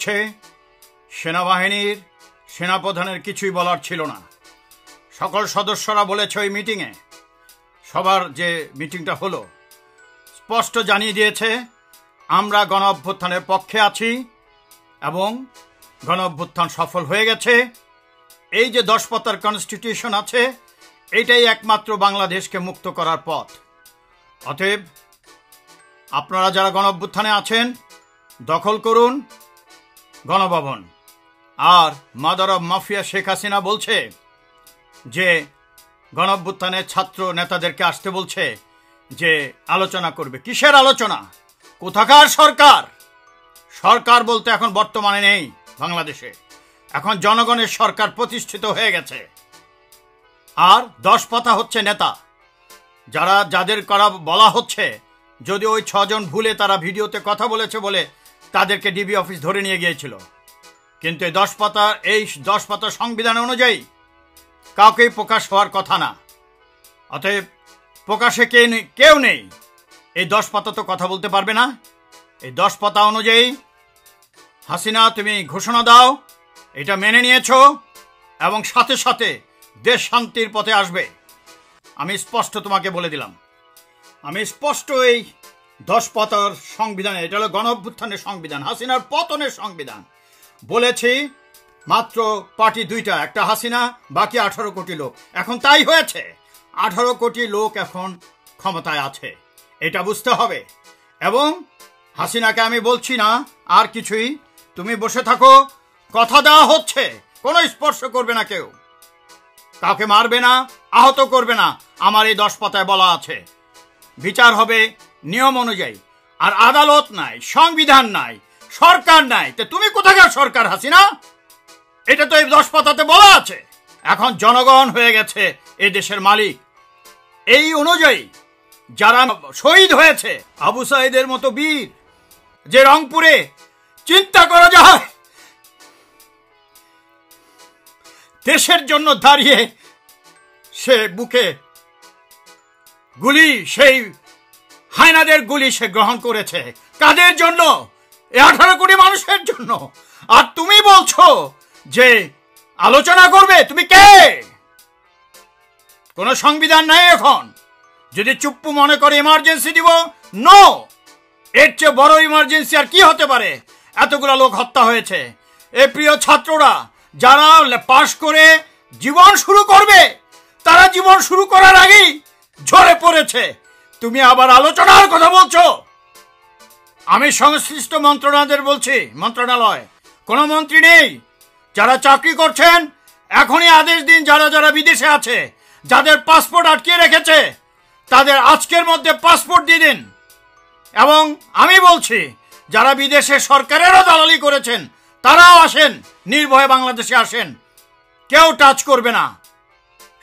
হচ্ছে সেনাবাহিনীর সেনাপ্রধানের কিছুই বলার ছিল না। সকল সদস্যরা বলেছে ওই মিটিংয়ে, সবার যে মিটিংটা হলো, স্পষ্ট জানিয়ে দিয়েছে আমরা গণ অভ্যুত্থানের পক্ষে আছি এবং গণ অভ্যুত্থান সফল হয়ে গেছে। এই যে 10 পাতার কনস্টিটিউশন আছে, এইটাই একমাত্র বাংলাদেশকে মুক্ত করার পথ। অতএব আপনারা যারা গণ অভ্যুত্থানে আছেন, দখল করুন গণভবন। আর mother of mafia Sheikh Hasina বলছে যে গণ অভ্যুত্থানের ছাত্র নেতাদেরকে আসতে বলছে যে আলোচনা করবে। কিসের আলোচনা? কোথাকার সরকার? সরকার বলতে এখন বর্তমানে নেই বাংলাদেশে। এখন জনগণের সরকার প্রতিষ্ঠিত হয়ে গেছে। আর 10 পাতা হচ্ছে নেতা, যাদের করা বলা হচ্ছে। যদি ওই 6 জন ভুলে তারা ভিডিওতে কথা বলেছে বলে তাদেরকে ডিবি অফিস ধরে নিয়ে গিয়েছিল, কিন্তু এই 10 পাতা সংবিধান অনুযায়ী কাউকেই প্রকাশ হওয়ার কথা না। অতএব প্রকাশে কেউ নেই। এই 10 পাতা তো কথা বলতে পারবে না। এই 10 পাতা অনুযায়ী হাসিনা তুমি ঘোষণা দাও, এটা মেনে নিয়েছো এবং সাথে সাথে দেশ শান্তির পথে আসবে। আমি স্পষ্ট তোমাকে বলে দিলাম, আমি স্পষ্ট এই 10 পাতার সংবিধানে, এটা হলো গণ অভ্যুত্থানের সংবিধান, হাসিনার পতনের সংবিধান, বলেছি মাত্র পার্টি 2টা, একটা হাসিনা, বাকি 18 কোটি লোক। এখন তাই হয়েছে, 18 কোটি লোক এখন ক্ষমতায় আছে, এটা বুঝতে হবে। এবং হাসিনাকে আমি বলছি না আর কিছুই, তুমি বসে থাকো, কথা দেওয়া হচ্ছে, কোনো স্পর্শ করবে না, কেউ কাউকে মারবে না, আহত করবে না। আমার এই 10 পাতায় বলা আছে বিচার হবে নিয়ম অনুযায়ী। আর আদালত নাই, সংবিধান নাই, সরকার নাই, তো তুমি কোথাকার সরকার হাসিনা? এটা তো এই 10 পাতাতে বলা আছে। এখন জনগণ হয়ে গেছে এই দেশের মালিক। এই অনুযায়ী যারা শহীদ হয়েছে, আবু সাইদের মতো বীর, যে রংপুরে চিন্তা করা যায় দেশের জন্য দাঁড়িয়ে সে বুকে গুলি, সেই হায়নাদের গুলি সে গ্রহণ করেছে। কাদের জন্য? 18 কোটি মানুষের জন্য। আর তুমি বলছো যে আলোচনা করবে? তুমি কে? কোন সংবিধান নাই এখন। যদি চুপ্পু মনে করে ইমার্জেন্সি দিব, নো, এর চেয়ে বড় ইমার্জেন্সি আর কি হতে পারে? এতগুলো লোক হত্যা হয়েছে। এ প্রিয় ছাত্ররা যারা পাশ করে জীবন শুরু করবে, তারা জীবন শুরু করার আগেই ঝরে পড়েছে। তুমি আবার আলোচনার কথা বলছো। আমি সংশ্লিষ্ট মন্ত্রণালয়, কোন মন্ত্রী নেই। যারা চাকরি করছেন এখনই আদেশ দিন, যারা বিদেশে আছে, যাদের পাসপোর্ট আটকে রেখেছে, তাদের আজকের মধ্যে পাসপোর্ট দিয়ে দিন। এবং আমি বলছি যারা বিদেশে সরকারেরও দালালি করেছেন, তারাও আসেন, নির্ভয়ে বাংলাদেশে আসেন, কেউ টাচ করবে না।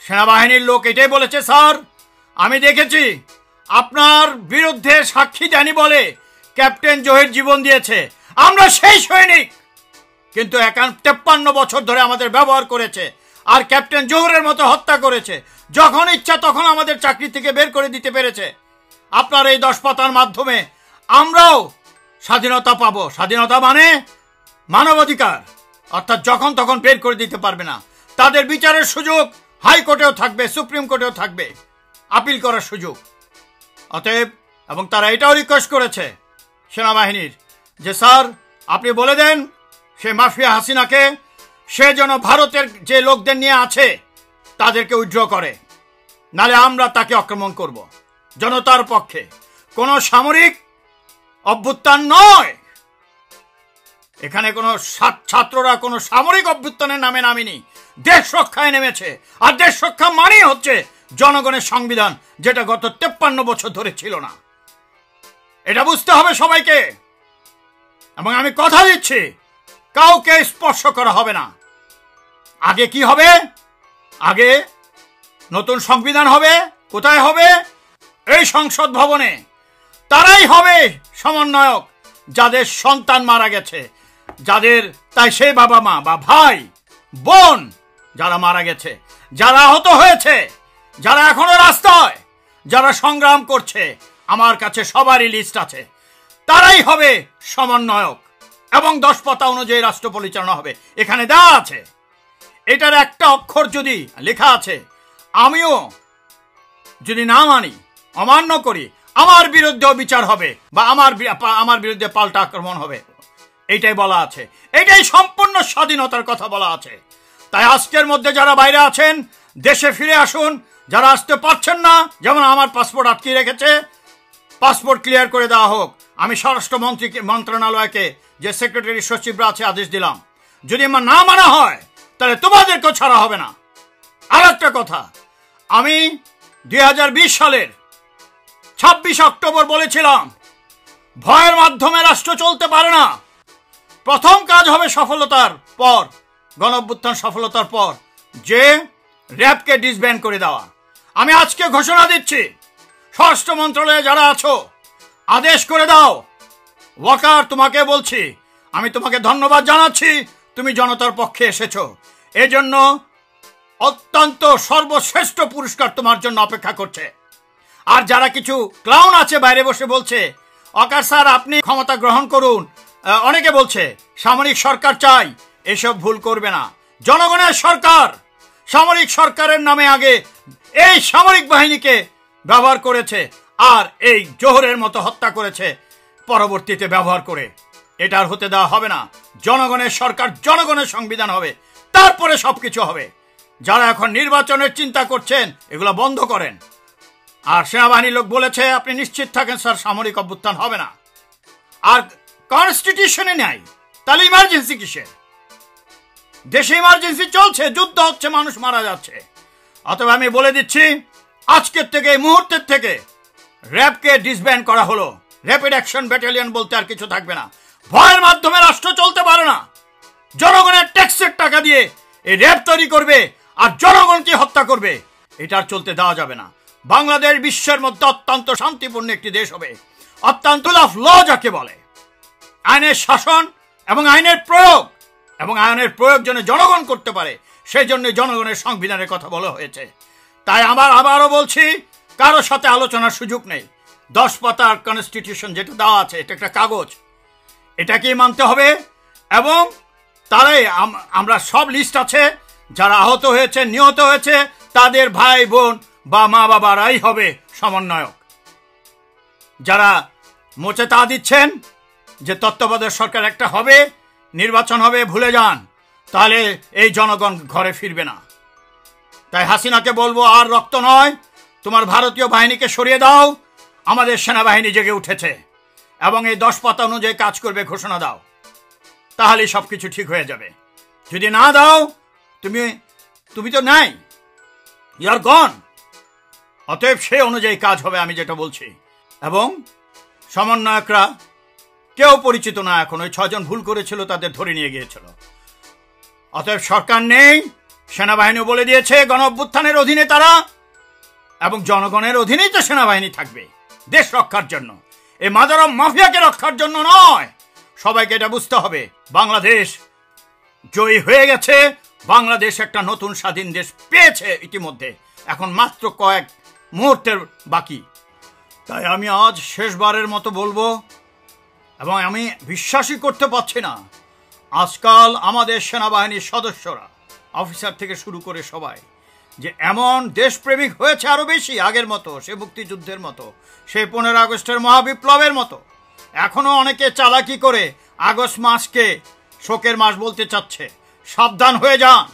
সেনাবাহিনীর লোক এটাই বলেছে, স্যার আমি দেখেছি আপনার বিরুদ্ধে সাক্ষী দেয়নি বলে ক্যাপ্টেন জহির জীবন দিয়েছে। আমরা সেই সৈনিক, কিন্তু 53 বছর ধরে আমাদের ব্যবহার করেছে, আর ক্যাপ্টেন জহিরের মতো হত্যা করেছে। যখন ইচ্ছা তখন আমাদের চাকরি থেকে বের করে দিতে পেরেছে। আপনার এই 10 পাতার মাধ্যমে আমরাও স্বাধীনতা পাবো। স্বাধীনতা মানে মানবাধিকার, অর্থাৎ যখন তখন বের করে দিতে পারবে না। তাদের বিচারের সুযোগ হাইকোর্টেও থাকবে, সুপ্রিম কোর্টেও থাকবে, আপিল করার সুযোগ। অতএব, এবং তারা এটাও রিকোয়েস্ট করেছে সেনাবাহিনীর যে স্যার আপনি বলে দেন সে মাফিয়া হাসিনাকে, সে যেন ভারতের যে লোকদের নিয়ে আছে তাদেরকে উইথড্র করে, নালে আমরা তাকে আক্রমণ করব। জনতার পক্ষে, কোনো সামরিক অভ্যুত্থান নয়। এখানে কোনো ছাত্ররা কোনো সামরিক অভ্যুত্থানের নামে নামেনি, দেশ রক্ষায় নেমেছে। আর দেশ রক্ষা মানেই হচ্ছে জনগণের সংবিধান, যেটা গত 53 বছর ধরে ছিল না। এটা বুঝতে হবে সবাইকে। এবং আমি কথা দিচ্ছি, কাউকে স্পর্শ করা হবে না। আগে কি হবে? আগে নতুন সংবিধান হবে। কোথায় হবে? এই সংসদ ভবনে। তারাই হবে সমন্বয়ক, যাদের সন্তান মারা গেছে, যাদের তাই সেই বাবা মা বা ভাই বোন যারা মারা গেছে, যারা আহত হয়েছে, যারা এখনো রাস্তায়, যারা সংগ্রাম করছে, আমার কাছে সবারই লিস্ট আছে। তারাই হবে সমন্বয়ক। এবং 10 পাতা অনুযায়ী রাষ্ট্র পরিচালনা হবে, এখানে দেওয়া আছে। এটার একটা অক্ষর যদি লেখা আছে, আমিও যদি না মানি, অমান্য করি, আমার বিরুদ্ধেও বিচার হবে বা আমার বিরুদ্ধে পাল্টা আক্রমণ হবে, এইটাই বলা আছে। এটাই সম্পূর্ণ স্বাধীনতার কথা বলা আছে। তাই আজকের মধ্যে যারা বাইরে আছেন, দেশে ফিরে আসুন। যারা আসতে পারছেন না, যেমন আমার পাসপোর্ট আটকে রেখেছে, পাসপোর্ট ক্লিয়ার করে দেওয়া হোক। আমি স্বরাষ্ট্র মন্ত্রণালয়কে, যে সেক্রেটারি সচিবরা আছে, আদেশ দিলাম, যদি না মানা হয় তাহলে তোমাদেরকেও ছাড়া হবে না। আর একটা কথা, আমি 2020 সালের 26 অক্টোবর বলেছিলাম, ভয়ের মাধ্যমে রাষ্ট্র চলতে পারে না। প্রথম কাজ হবে সফলতার পর, গণঅভ্যুত্থান সফলতার পর, যে র্যাবকে ডিসব্যান্ড করে দেওয়া। আমি আজকে ঘোষণা দিচ্ছি, স্বরাষ্ট্র মন্ত্রণালয়ে যারা আছো, আদেশ করে দাও। ওয়াকার, তোমাকে বলছি, আমি তোমাকে ধন্যবাদ জানাচ্ছি, তুমি জনতার পক্ষে এসেছো। এজন্য অত্যন্ত সর্বশ্রেষ্ঠ পুরস্কার তোমার জন্য অপেক্ষা করছে। আর যারা কিছু ক্লাউন আছে বাইরে বসে বলছে, ওয়াকার স্যার আপনি ক্ষমতা গ্রহণ করুন, অনেকে বলছে সামরিক সরকার চাই, এসব ভুল করবে না। জনগণের সরকার, সামরিক সরকারের নামে আগে এই সামরিক বাহিনীকে ব্যবহার করেছে, আর এই জোহরের মতো হত্যা করেছে পরবর্তীতে ব্যবহার করে। এটার হতে দেওয়া হবে না। জনগণের সরকার, জনগণের সংবিধান হবে, তারপরে সবকিছু হবে। যারা এখন নির্বাচনের চিন্তা করছেন, এগুলো বন্ধ করেন। আর সেনাবাহিনীর লোক বলেছে, আপনি নিশ্চিত থাকেন স্যার, সামরিক অভ্যুত্থান হবে না। আর কনস্টিটিউশনে নাই, তাহলে ইমার্জেন্সি কিসের? দেশে ইমার্জেন্সি চলছে, যুদ্ধ হচ্ছে, মানুষ মারা যাচ্ছে। অথবা আমি বলে দিচ্ছি, আজকের থেকে, এই মুহূর্তের থেকে র্যাবকে ডিসব্যান্ড করা হলো। র্যাপিড অ্যাকশন ব্যাটালিয়ন বলতে আর কিছু থাকবে না। ভয়ের মাধ্যমে রাষ্ট্র চলতে পারে না। জনগণের ট্যাক্সের টাকা দিয়ে এই র্যাব তৈরি করবে আর জনগণকে হত্যা করবে, এটা আর চলতে দেওয়া যাবে না। বাংলাদেশ বিশ্বের মধ্যে অত্যন্ত শান্তিপূর্ণ একটি দেশ হবে। অত্যন্ত অফ ল যাকে বলে, আইনের শাসন এবং আইনের প্রয়োগ, এবং আইনের প্রয়োগ যেন জনগণ করতে পারে, সেই জন্য জনগণের সংবিধানের কথা বলা হয়েছে। তাই আবারও বলছি, কারোর সাথে আলোচনার সুযোগ নেই। 10 পাতার কনস্টিটিউশন যেটা দেওয়া আছে, এটা একটা কাগজ, এটাকেই মানতে হবে। এবং তারাই, আমরা সব লিস্ট আছে, যারা আহত হয়েছে, নিহত হয়েছে, তাদের ভাই বোন বা মা বাবারাই হবে সমন্বয়ক। যারা মোচেতা দিচ্ছেন যে তত্ত্বাবধায়ক সরকার একটা হবে, নির্বাচন হবে, ভুলে যান, তাহলে এই জনগণ ঘরে ফিরবে না। তাই হাসিনাকে বলবো, আর রক্ত নয়, তোমার ভারতীয় বাহিনীকে সরিয়ে দাও। আমাদের সেনাবাহিনী জেগে উঠেছে এবং এই 10 পাতা অনুযায়ী কাজ করবে, ঘোষণা দাও, তাহলে সবকিছু ঠিক হয়ে যাবে। যদি না দাও, তুমি তো নাই, ইউ আর গন। অতএব সেই অনুযায়ী কাজ হবে, আমি যেটা বলছি। এবং সমন্বয়করা কেউ পরিচিত না এখন, ওই 6 জন ভুল করেছিল, তাদের ধরে নিয়ে গিয়েছিল। অতএব সরকার নেই, সেনাবাহিনী বলে দিয়েছে গণ অভ্যুত্থানের অধীনে তারা, এবং জনগণের অধীনেই তো সেনাবাহিনী থাকবে, দেশ রক্ষার জন্য, এই মাদার অফ মাফিয়াকে রক্ষার জন্য নয়। সবাইকে এটা বুঝতে হবে। বাংলাদেশ জয়ী হয়ে গেছে, বাংলাদেশ একটা নতুন স্বাধীন দেশ পেয়েছে ইতিমধ্যে, এখন মাত্র কয়েক মুহূর্তের বাকি। তাই আমি আজ শেষবারের মতো বলবো, এবং আমি বিশ্বাসই করতে পারছি না, আজকাল আমাদের সেনাবাহিনীর সদস্যরা, অফিসার থেকে শুরু করে সবাই, যে এমন দেশপ্রেমিক হয়েছে আরো বেশি, আগের মতো, সে মুক্তিযুদ্ধের মতো, সে 15 আগস্টের মহাবিপ্লবের মতো। এখনো অনেকে চালাকি করে আগস্ট মাসকে শোকের মাস বলতে চাচ্ছে। সাবধান হয়ে যান,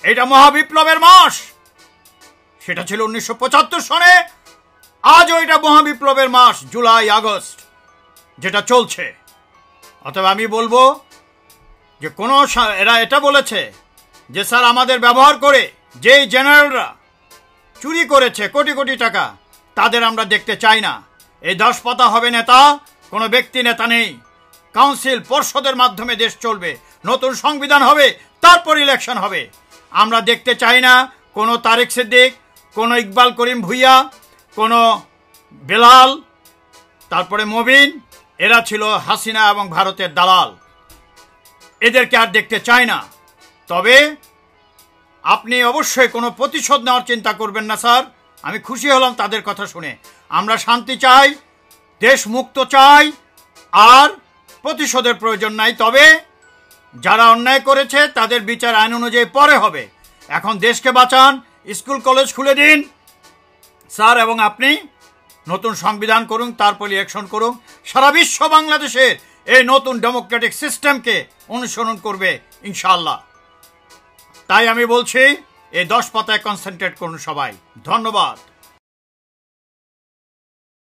এটা মহাবিপ্লবের মাস। সেটা ছিল 1975 সনে, আজও এটা মহাবিপ্লবের মাস, জুলাই আগস্ট যেটা চলছে। অথবা আমি বলবো যে এরা এটা বলেছে যে স্যার আমাদের ব্যবহার করে যেই জেনারেলরা চুরি করেছে কোটি কোটি টাকা, তাদের আমরা দেখতে চাই না। এই 10 পাতা হবে নেতা, কোনো ব্যক্তি নেতা নেই। কাউন্সিল, পর্ষদের মাধ্যমে দেশ চলবে, নতুন সংবিধান হবে, তারপর ইলেকশন হবে। আমরা দেখতে চাই না কোনো তারেক সিদ্দিক, কোনো ইকবাল করিম ভুইয়া, কোনো বেলাল, তারপরে মবিন, এরা ছিল হাসিনা এবং ভারতের দালাল। এদেরকে আর দেখতে চাই না। তবে আপনি অবশ্যই কোনো প্রতিশোধ নেওয়ার চিন্তা করবেন না স্যার। আমি খুশি হলাম তাদের কথা শুনে। আমরা শান্তি চাই, দেশ মুক্ত চাই, আর প্রতিশোধের প্রয়োজন নাই, তবে যারা অন্যায় করেছে তাদের বিচার আইন অনুযায়ী পরে হবে। এখন দেশকে বাঁচান, স্কুল কলেজ খুলে দিন স্যার, এবং আপনি নতুন সংবিধান করুন, তারপরে ইলেকশন করুন। সারা বিশ্ব বাংলাদেশের এই নতুন ডেমোক্রেটিক সিস্টেমকে অনুসরণ করবে ইনশাআল্লাহ। তাই আমি বলছি এই 10 পাতায় কনসেন্ট্রেট করুন সবাই। ধন্যবাদ।